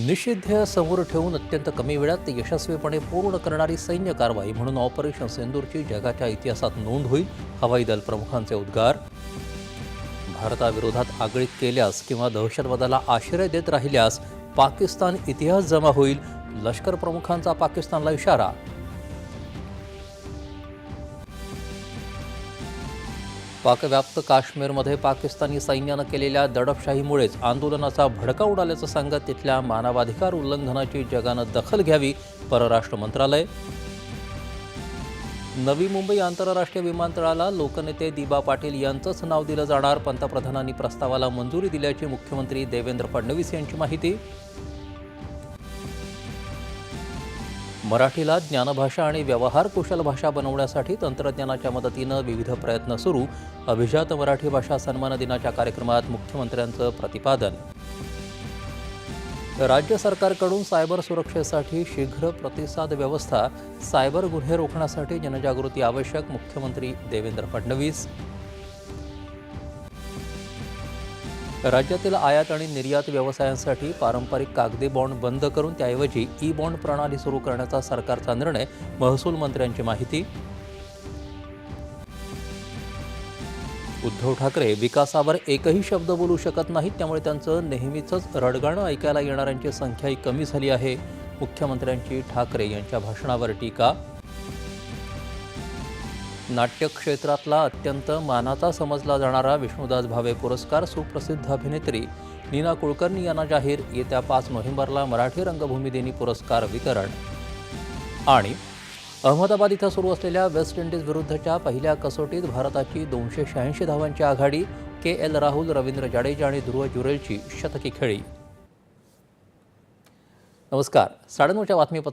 निषिद्ध समोर ठेवून अत्यंत कमी वेळात यशस्वीपणे पूर्ण करणारी सैन्य कारवाई म्हणून ऑपरेशन सिंदूरची जगाच्या इतिहासात नोंद होईल. हवाई दल प्रमुखांचे उद्गार. भारताविरोधात आगळीक केल्यास किंवा दहशतवादाला आश्रय देत राहिल्यास पाकिस्तान इतिहास जमा होईल. लष्कर प्रमुखांचा पाकिस्तानला इशारा. पाकव्याप्त काश्मीरमध्ये पाकिस्तानी सैन्यानं केलेल्या दडपशाहीमुळेच आंदोलनाचा भडका उडाल्याचं सांगत तिथल्या मानवाधिकार उल्लंघनाची जगानं दखल घ्यावी. परराष्ट्र मंत्रालय. नवी मुंबई आंतरराष्ट्रीय विमानतळाला लोकनेते दिबा पाटील यांचंच नाव दिलं जाणार. पंतप्रधानांनी प्रस्तावाला मंजुरी दिल्याची मुख्यमंत्री देवेंद्र फडणवीस यांची माहिती. मराठीला ज्ञानभाषा आणि व्यवहार कुशल भाषा बनवण्यासाठी तंत्रज्ञानाच्या मदतीनं विविध प्रयत्न सुरू. अभिजात मराठी भाषा सन्मान दिनाच्या कार्यक्रमात मुख्यमंत्र्यांचं प्रतिपादन. राज्य सरकारकडून सायबर सुरक्षेसाठी शीघ्र प्रतिसाद व्यवस्था. सायबर गुन्हे रोखण्यासाठी जनजागृती आवश्यक. मुख्यमंत्री देवेंद्र फडणवीस. राज्यातील आयात आणि निर्यात व्यवसायांसाठी पारंपरिक कागदी बॉन्ड बंद करून त्याऐवजी ई बॉन्ड प्रणाली सुरू करण्याचा सरकारचा निर्णय. महसूल मंत्र्यांची माहिती. उद्धव ठाकरे विकासावर एकही शब्द बोलू शकत नाहीत, त्यामुळे त्यांचं नेहमीचंच रडगाणं ऐकायला येणाऱ्यांची संख्याही कमी झाली आहे. मुख्यमंत्र्यांची ठाकरे यांच्या भाषणावर टीका. नाट्य क्षेत्रातला अत्यंत मानाचा समजला जाणारा विष्णुदास भावे पुरस्कार सुप्रसिद्ध अभिनेत्री नीना कुलकर्णी यांना जाहीर. येत्या 5 नोव्हेंबरला मराठी रंगभूमी दिनी पुरस्कार वितरण. आणि अहमदाबाद इथं सुरू असलेल्या वेस्ट इंडिज विरुद्धच्या पहिल्या कसोटीत भारताची 286 धावांची आघाडी. के.एल. राहुल, रवींद्र जाडेजा आणि ध्रुव जुरेलची शतकी खेळी. नमस्कार. 9:30च्या बातमीपत्रात